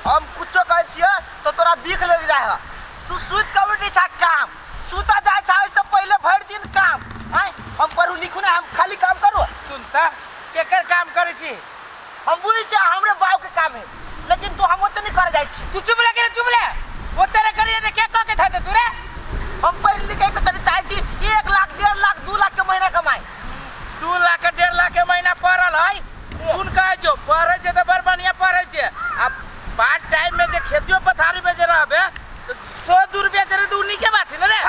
हम कुछो कहै छियै तो तोरा बीख लग जाय है। तू सुत के उठ छा काम सुता जाय छा से पहले भर दिन काम आय हम पढ़ू लिखू ना हम खाली काम करू सुनता केकर काम करे छी हम बुझी छै हमरे बाऊ के काम है लेकिन तू हम ओते नहीं कर जाय छी। तू चुप ले चुप ले ओते रे करिए के के थाते तू रे हम पढ़ लिख के चले चाहे छी 1 लाख 1.5 लाख 2 लाख के महीना कमाई 2 लाख 1.5 लाख के महीना पड़ल है सुन कहे जो पढ़े छे तो बड़ बढ़िया पढ़े छे अब पार्ट टाइम में जे खेतियो पथारी में जे रहबे तो 100 रुपया चले तो उन्हीं के बात है ना रे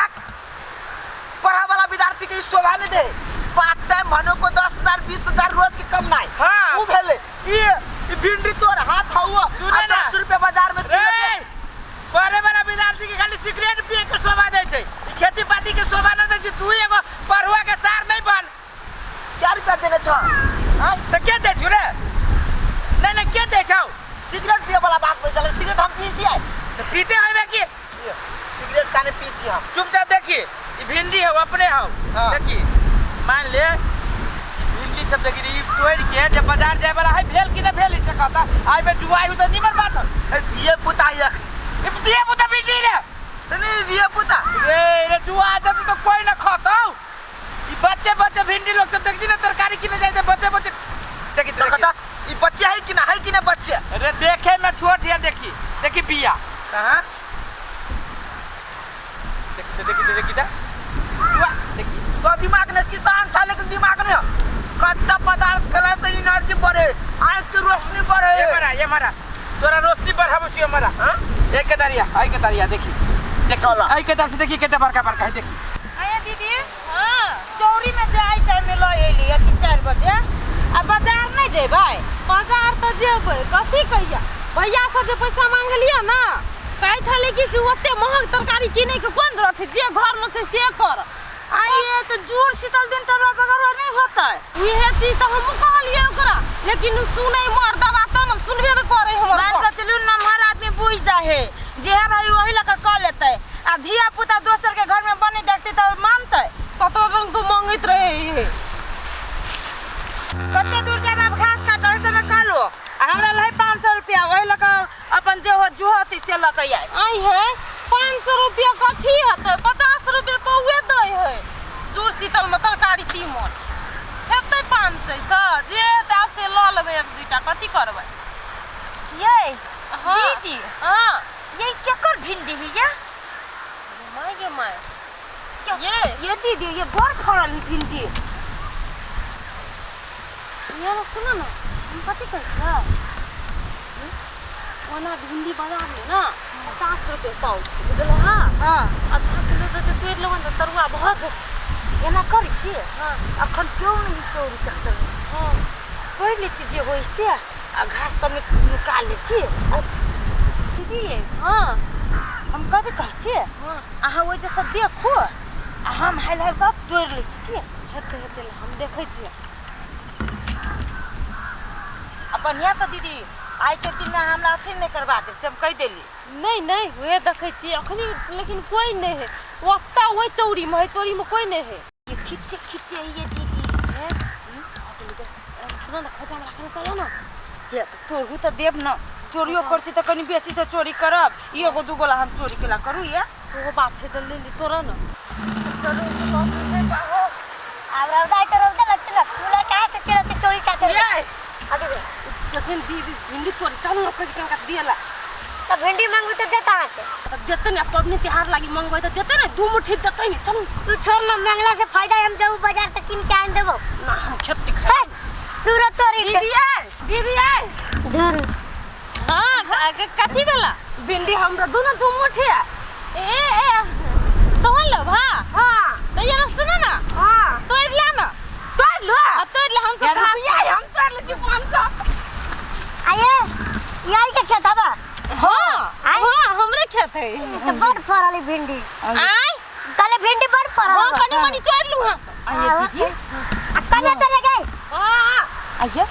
पढ़ा वाला विद्यार्थी के शोभा नहीं दे पार्ट टाइम भनो को 10,000 20,000 रोज के कम नहीं हां उ भेले ये भिंडी तोर हाथ हवा सुने ना 10 रुपया बाजार में पढ़े वाला विद्यार्थी के खाली सिगरेट पिए के शोभा दे छे खेती पाती के शोभा न दे छे तू एगो पढ़ुआ के सार नहीं बन क्या रुपया देले छ हां तो के दे छु रे नहीं के दे छौ सिगरेट पिए वाला बात पैसा ले सिगरेट हम पी छिए तो पीते होबे की सिगरेट काने पी छी हम चुपचाप देखी ई भिंडी हो अपने हो देखी मान ले भिंडी सब देखी ई तोड़ के जब बाजार जाए वाला है भेल कि न भेल इसे कहता आई में जुआई हो तो निमन बात है दिए पुता ये दिए पुता भिंडी रे तने दिए पुता रे जुआ जब तो कोई न खाता ई बच्चे भिंडी लोग सब देखी ना तरकारी किने जाए थे बच्चे देखी कहता ई बच्चे है कि ना बच्चे अरे देखे में छोट है देखी बिया कहां देखी ता जुआ देखी तो दिमाग ने किसान था लेकिन दिमाग ने कच्चा पदार्थ खला से एनर्जी बढ़े आंख की रोशनी बढ़े ये मारा तोरा रोशनी बढ़ाबो छी हमारा हां एक के दारिया देखी आई के से देखी केते बड़का है देखी आया दीदी हां चौरी में जाय टाइम में ल एली 3-4 बजे अब बाजार नहीं जेबै बाजार तो जेबै कथी कहिया भैया से जे पैसा मांगलिया ना कहे छले कि से ओते महंग तरकारी किने के कोन जरूरत छै जे घर में छै से कर आइए तो जुड़ शीतल दिन तो बगरवा नहीं होता इहे चीज तो हम कहलिए ओकरा लेकिन सुनै मर्द बात न सुनबे न करे हमर मान के चलू नमहर आदमी बुझ जाए जे रही वही लक क लेतै आ धिया पुता दोसर के घर में बने देखते तो मानतै 17 रंग तो मांगैत रहे कते दूर जाब अब घास काटै समय खा लो हमरा लय 500 रुपया वही लक अपन जे हो जुहती से लक आई है 500 रुपया कथी हते 50 रुपया पौए दे है जुड़ शीतल में तरकारी तीमन हेतै 500 से जे दा से ल लेबै एक दूटा कथी करबै ये हाँ दीदी हां ये केकर भिंडी है ये माय गे माय ये दीदी ये बहुत फरल भिंडी ये सुनो ना हम कथी कहै ओना भिंडी बाजार में ना 50 रुपया पाव छै बुझल हां हां आधा किलो जते तोड़ लेबन त तरुआ भ जेतै एना करै छी हां अखन क्यों नहीं चोरी करते हां तोड़ ले छी जे होई से आ घास त में निकाल ले की अच्छा दीदी हां हम कथी कहै छी हां अहाँ ओइ जैसा देखो आ हम हाल हाल का तोड़ ले छी की हेतै हम देखै छी अपन यहाँ से दीदी आई के दिन में हमरा अथी नहीं करवा दे से हम कह देली नहीं हुए देखै छी अखनी लेकिन कोई नहीं है वक्ता ओइ चौरी में कोई नहीं है ये खींचे ये दीदी है सुनो ना खजाना रखना चाहिए ना ये तो तोड़ू तो देब ना चोरियो करछी तो कनी बेसी से चोरी करब एगो दूगो ला हम चोरी केला करू ये सो बात छै त ले ली तोरा ना अब रौदा तो रौदा लगते ना पूरा कहां से चलते चोरी चाचा ये आगे बे लेकिन दीदी भिंडी तोड़ चल ना कुछ का दियला तो भिंडी मांगू तो देता है त देते ना पबनी त्योहार लागी मंगबै त देते ना दू मुट्ठी देते नहीं चल तू छोड़ ना मांगला से फायदा हम जाऊ बाजार तक किन के आन देबो ना हम खेती खा पूरा तोरी दीदी धर हां कथी भेला भिंडी हमरा दोनों दू मुट्ठी ए तोहन लो हां तो ये सुनो ना हां तोड़ ले ना तोड़ लो तोड़ ले हम सब हम तोड़ ले छी 500 आये यही के खेत बा हां हमरे खेत है तो बड़ फरली भिंडी आई कले भिंडी बड़ फरल हां कनी मनी तोड़ लू हां आये दीदी कले चले गए हां आये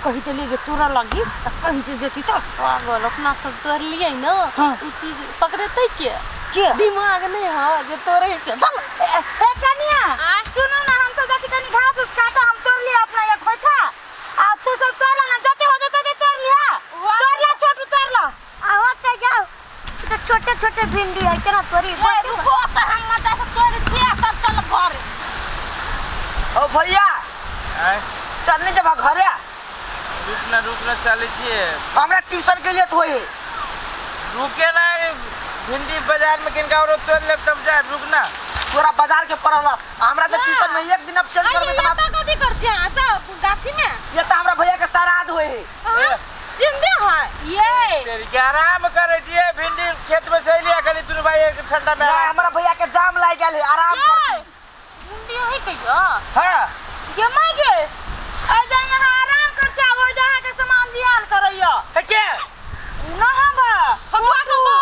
कही देली जे तोरा लगी त कही जे देती तो पागल अपना सब तोड़ लिए ना उ चीज पकड़ते के दिमाग नहीं हां जे तोरे से चल ए कनिया सुनो ना हम सब जाती कनी घास उस काटा हम तोड़ लिया अपना एक खोछा आ तू सब तोड़ ना जते हो जते तोड़ लिया तोड़ ला छोटू तोड़ ला छोटे छोटे भिंडी है केना तोरी रुको त हम मजा से तोड़ छिया तब चल घर ओ भैया चलने जब घरे रुकना चले छिए हमरा ट्यूशन के लिए तो है रुके ना भिंडी बाजार में किनका और तोड़ ले तब जाए रुकना पूरा बाजार के पड़ल हमरा तो ट्यूशन में एक दिन अब चल कर ये त कथि कर छिया सब गाछी में ये तो हमरा भैया के श्राद्ध होए जिंदे है ये तेरी के आराम करे छिए भिंडी खेत में से लिया खाली तू भाई एक ठंडा में नहीं हमरा भैया के जाम लाग गेल है आराम कर जिंदे है कहियो हां ये मागे आ जा यहाँ आराम कर जा हो जहाँ के सामान जियाल करैया है के ना हबा छुआ के बो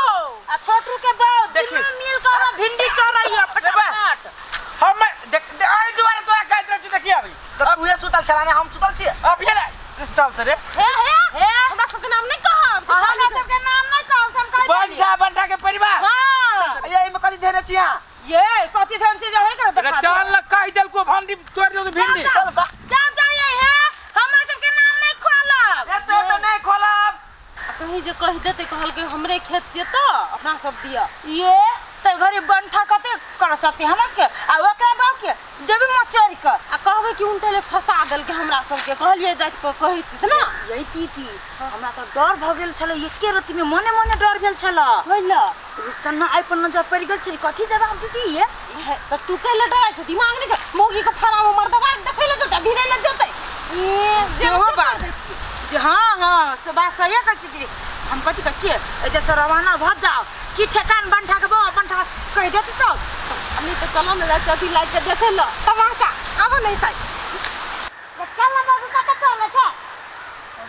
आ छोटू के बाऊ देखी। दिन में मिल कर भिंडी चोरैया फटाफट हम देख आई दुबारा तोरा कहत रह देखिए अभी तो तू ये सुतल चलाने हम सुतल छी अब ये चलते रे हे हमरा सब के नाम नहीं कहब हमरा सबके नाम नहीं कहब हम कह बंटा के परिवार हां ये में कथि देने छी हां ये कथि धन से जो है कर अरे देखा चल ल कह दल को भिंडी तोड़ दे भिंडी चल का जा जाइए है हमरा सबके नाम नहीं खोलब ऐसे तो नहीं खोलब कहीं जे कह देते कहल के हमरे खेत छिए त अपना सब दिया ये ते घरे बंठा कते कर सकते हमरा के आ ओकरा बाऊ के देबे मचोरी कर आ कहबे कि उनटे ले फसा देल के हमरा सब के कहलिए जाय को कहै छी ना यही तीती हमरा तो डर भ गेल छले एके रति में मने मने डर गेल छला होइला चन्ना आई पर नजर पड़ गेल छली कथि जवाब दीदी ये त तू के ले डराय छ दिमाग नहीं छ मोगी के फरा में मर दबा देखै ले जते भिड़ै ले जते ये जे सेहो से बात। कर देती जे हां से बात सही है कछि हम कथि कछि ए जैसे रवाना भ जाओ कि ठेकान बंठा के बाऊ बंठा कह देती तो हमनी तो चलो ना चौथी लाइट के देखे लो तमाशा अब नहीं साई चल ना बाबू कत तो में छे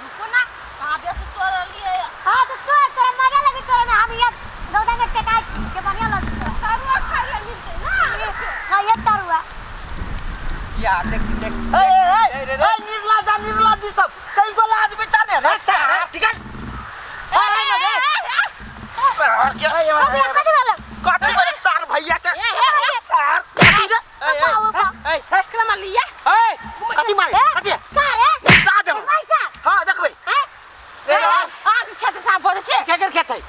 रुको ना कहां बे तो तोड़ लिए हां तो तोरा मजा लगे तोरा ना हम ये रौदा में टेकाई छी से बढ़िया लगे तारुआ खा ले मिलते ना हां ये तरुआ या देख देख ए निर्ला जी सब कई को लाज बेचाने रे सारा ठीक है सार के अबे कथि वाला कथि बड़े सार भैया के सार कथि रे कलमा लिया ए कथि मारे कथि सारे सा दे भाई साहब हां देखबै ए आ खेत साफ हो छे के खेत है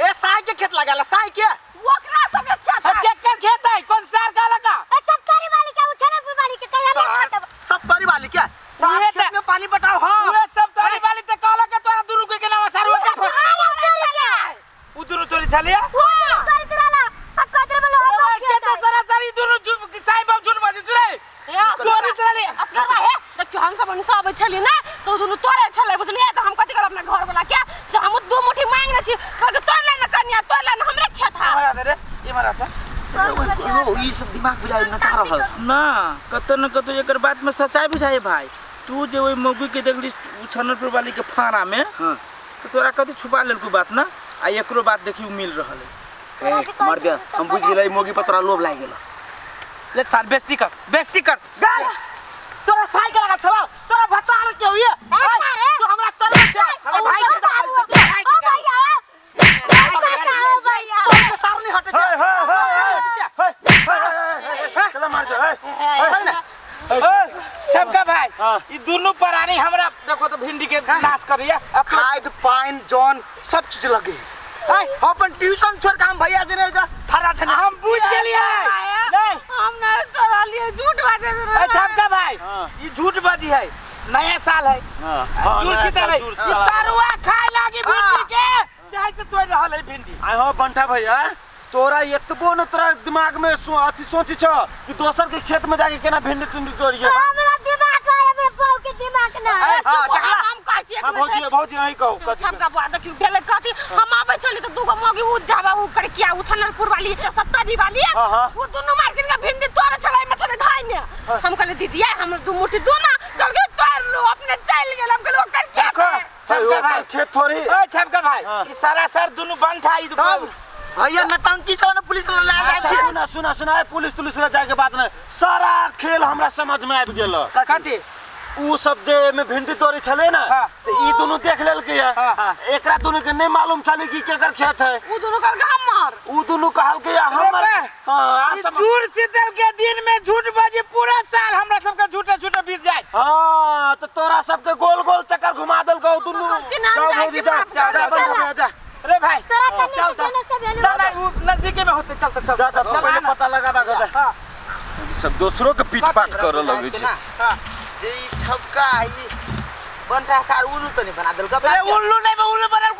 ए साई के खेत लगाला साई के ओकरा सब खेत है के खेत है कौन सार का लगा सब तोरी वाली के उठने वाली के कहिया नहीं खाता सब तोरी वाली क्या सार खेत में पानी पटाओ हां पूरे सब तोरी वाली ते कहला के तोरा दुरु के नाम सार के फस उदुरु तोरी थलिया तोरी तोरा पकड़ बोलो के तो सरासरी दुरु साई बाबू झुन बाजी जुरे तोरी तोरी असगर है देखियो हम सब सब छली ना तो दुनु तोरे छले बुझलिए तो हम कथि कर अपना घर वाला के से हम दो मुट्ठी मांग ले छी कर के तोड़ ले ना कन्या तोड़ ले ना हमरे खेत है मारा दे रे ये मारा था ओ ई सब दिमाग बुझाई न चाह रहल ना कतो न कतो एकर बात में सच्चाई बुझाए भाई तू जे ओई मौगी के देखली छनरपुर वाली के फारा में हां तो तोरा कथि छुपा लेल को बात ना आ एकरो बात देखियो मिल रहल है मर गया हम बुझ गेलै मोगी पतरा लोभ लाग गेल ले सार बेइज्जती कर गाय तोरा साई के लगा छवा तोरा भचाल के होइए तू हमरा चल छे अरे भाई से भाई भैया तोरा सार नहीं हटे छे चला मार दे सबका भाई ई दोनों प्राणी हमरा देखो तो भिंडी के नाश करिया खाद पानी जौन सब चीज लगे अपन ट्यूशन छोड़ के हम भैया जने फरा थे हम बुझ गेलिए नहीं हम ना तोरा लिए झूठ बाजे रे सबका भाई ई झूठ बाजी है नया साल है दूर सीता है तरुआ खाए लागी भिंडी के जाय से तोड़ रहल है भिंडी आय हो बंठा भैया तोरा एतबो न तोरा दिमाग में अथी सोची छ कि दोसर के खेत में जाके केना भिंडी टिंडी तोड़िए हमरा दिमाग आया मेरे बहू के दिमाग ना हम कहै छी हां भौजी अही कहू कथि छमका बुआ देखियो भेले कथि हम आबै छली त दूगो मौगी उ जाबा उ करकिया उ छनरपुर वाली 70 वाली वो दोनों मार्केट का भिंडी तोड़ छलै मछली धाइने हम कहले दीदी हम दू मुट्ठी दो ना कहलके तोड़ लो अपने चल गेल हम कहले करकिया छमका भाई खेत थोड़ी ओ छमका भाई ई सारा सर दोनों बंठा ई सब भैया नटंकी से न पुलिस ला जाय छे सुना पुलिस ले जाए के बात नहीं सारा खेल हमरा समझ में आबि गेल कथि उ सब जे में भिंडी तोड़ी छले ना तो ई दोनों देख लेल के एकरा दोनों के नहीं मालूम चली कि केकर खेत है उ दोनों का हमर उ दोनों कहल के हमर ई झूठ सीतल के दिन में झूठ बाजी पूरा साल हमरा सबके झूठे बीत जाए हां तो तोरा सबके गोल गोल चक्कर घुमा देल को दोनों गलती ना जाए जा रे भाई तोरा चल कन्ने चल देने से भेलू ना ना वो नजदीके में होते चल चल जा जा तू पहले पता लगा बा गदा हां सब दूसरों के पीठ पाट करे लगे छे हां जे ई छपका ई बनटा सार उल्लू तो नहीं बना देलका अरे उल्लू नहीं बा उल्लू बनल